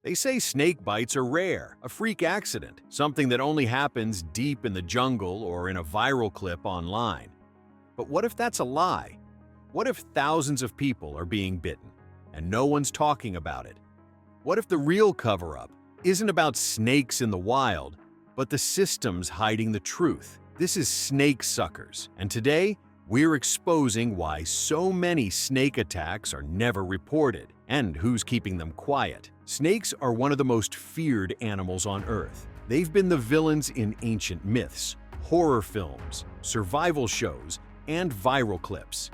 They say snake bites are rare, a freak accident, something that only happens deep in the jungle or in a viral clip online. But what if that's a lie? What if thousands of people are being bitten and no one's talking about it? What if the real cover-up isn't about snakes in the wild, but the systems hiding the truth? This is Snake Suckers, and today we're exposing why so many snake attacks are never reported and who's keeping them quiet. Snakes are one of the most feared animals on Earth. They've been the villains in ancient myths, horror films, survival shows, and viral clips.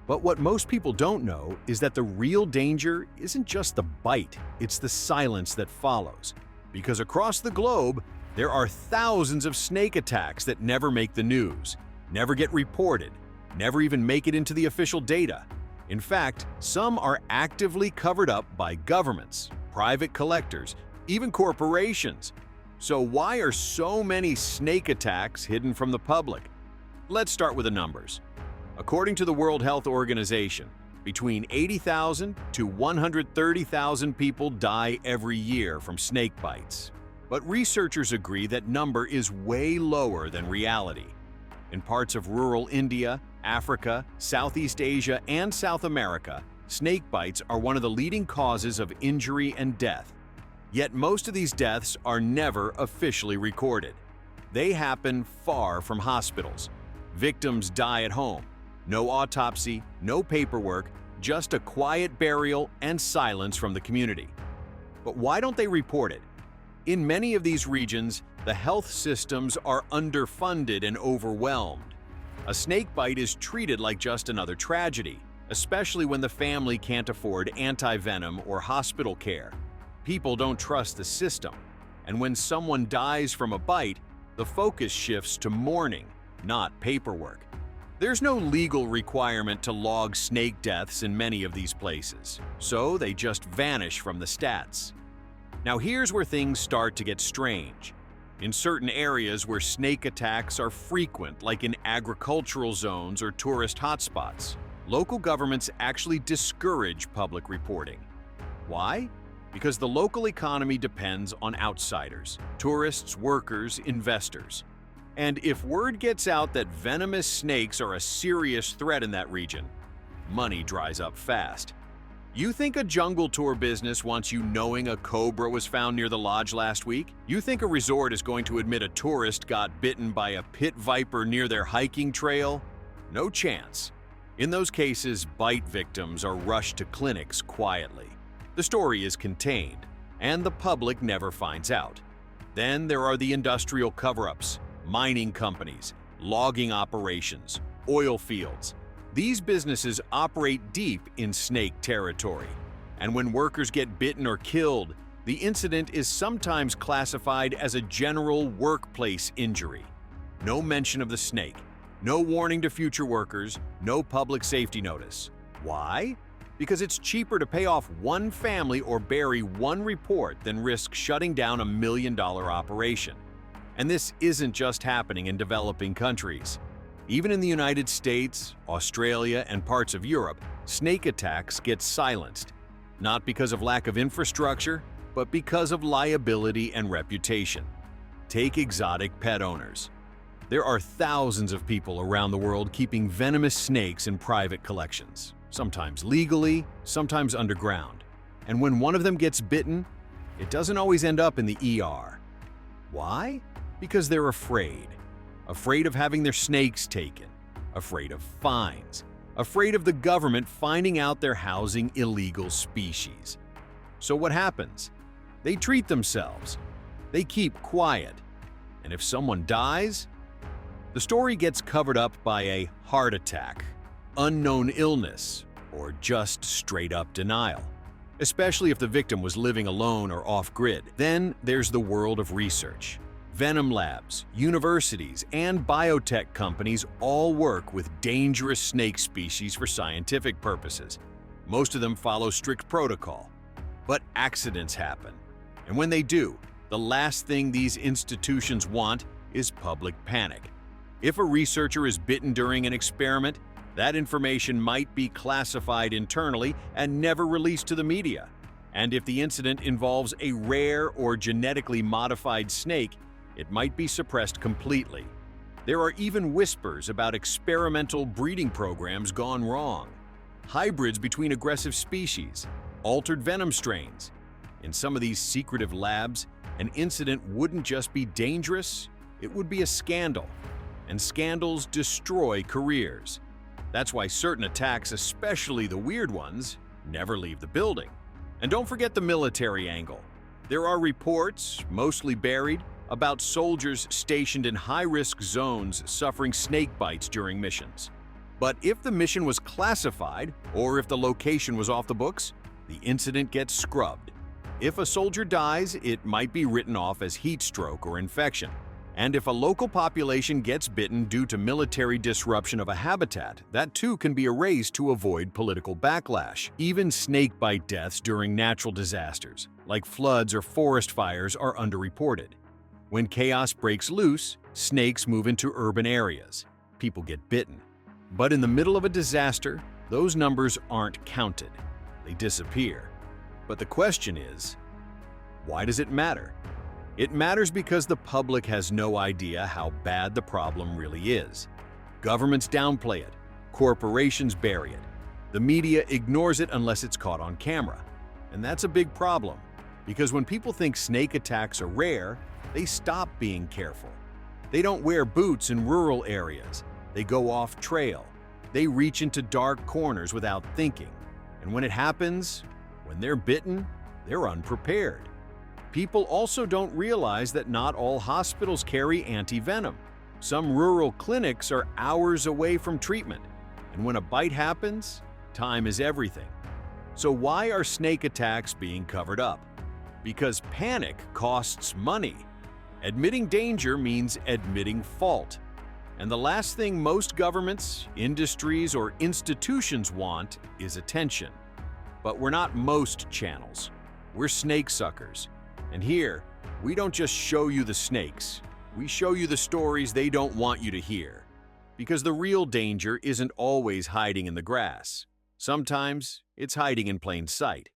But what most people don't know is that the real danger isn't just the bite, it's the silence that follows. Because across the globe, there are thousands of snake attacks that never make the news, never get reported, never even make it into the official data. In fact, some are actively covered up by governments, private collectors, even corporations. So why are so many snake attacks hidden from the public? Let's start with the numbers. According to the World Health Organization, between 80,000 to 130,000 people die every year from snake bites. But researchers agree that number is way lower than reality. In parts of rural India, Africa, Southeast Asia, and South America, snake bites are one of the leading causes of injury and death. Yet most of these deaths are never officially recorded. They happen far from hospitals. Victims die at home. No autopsy, no paperwork, just a quiet burial and silence from the community. But why don't they report it? In many of these regions, the health systems are underfunded and overwhelmed. A snake bite is treated like just another tragedy, especially when the family can't afford anti-venom or hospital care. People don't trust the system, and when someone dies from a bite, the focus shifts to mourning, not paperwork. There's no legal requirement to log snake deaths in many of these places, so they just vanish from the stats. Now here's where things start to get strange. In certain areas where snake attacks are frequent, like in agricultural zones or tourist hotspots, local governments actually discourage public reporting. Why? Because the local economy depends on outsiders, tourists, workers, investors. And if word gets out that venomous snakes are a serious threat in that region, money dries up fast. You think a jungle tour business wants you knowing a cobra was found near the lodge last week? You think a resort is going to admit a tourist got bitten by a pit viper near their hiking trail? No chance. In those cases, bite victims are rushed to clinics quietly. The story is contained, and the public never finds out. Then there are the industrial cover-ups, mining companies, logging operations, oil fields. These businesses operate deep in snake territory, and when workers get bitten or killed, the incident is sometimes classified as a general workplace injury. No mention of the snake, no warning to future workers, no public safety notice. Why? Because it's cheaper to pay off one family or bury one report than risk shutting down a $1 million operation. And this isn't just happening in developing countries. Even in the United States, Australia, and parts of Europe, snake attacks get silenced, not because of lack of infrastructure, but because of liability and reputation. Take exotic pet owners. There are thousands of people around the world keeping venomous snakes in private collections, sometimes legally, sometimes underground. And when one of them gets bitten, it doesn't always end up in the ER. Why? Because they're afraid. Afraid of having their snakes taken, afraid of fines, afraid of the government finding out they're housing illegal species. So what happens? They treat themselves. They keep quiet. And if someone dies, the story gets covered up by a heart attack, unknown illness, or just straight-up denial. Especially if the victim was living alone or off-grid. Then there's the world of research. Venom labs, universities, and biotech companies all work with dangerous snake species for scientific purposes. Most of them follow strict protocol. But accidents happen. And when they do, the last thing these institutions want is public panic. If a researcher is bitten during an experiment, that information might be classified internally and never released to the media. And if the incident involves a rare or genetically modified snake, it might be suppressed completely. There are even whispers about experimental breeding programs gone wrong, hybrids between aggressive species, altered venom strains. In some of these secretive labs, an incident wouldn't just be dangerous, it would be a scandal. And scandals destroy careers. That's why certain attacks, especially the weird ones, never leave the building. And don't forget the military angle. There are reports, mostly buried, about soldiers stationed in high-risk zones suffering snake bites during missions. But if the mission was classified, or if the location was off the books, the incident gets scrubbed. If a soldier dies, it might be written off as heat stroke or infection. And if a local population gets bitten due to military disruption of a habitat, that too can be erased to avoid political backlash. Even snakebite deaths during natural disasters, like floods or forest fires, are underreported. When chaos breaks loose, snakes move into urban areas. People get bitten. But in the middle of a disaster, those numbers aren't counted. They disappear. But the question is, why does it matter? It matters because the public has no idea how bad the problem really is. Governments downplay it. Corporations bury it. The media ignores it unless it's caught on camera. And that's a big problem, because when people think snake attacks are rare, they stop being careful. They don't wear boots in rural areas. They go off trail. They reach into dark corners without thinking. And when it happens, when they're bitten, they're unprepared. People also don't realize that not all hospitals carry anti-venom. Some rural clinics are hours away from treatment. And when a bite happens, time is everything. So why are snake attacks being covered up? Because panic costs money. Admitting danger means admitting fault. And the last thing most governments, industries, or institutions want is attention. But we're not most channels. We're snake suckers. And here, we don't just show you the snakes. We show you the stories they don't want you to hear. Because the real danger isn't always hiding in the grass. Sometimes it's hiding in plain sight.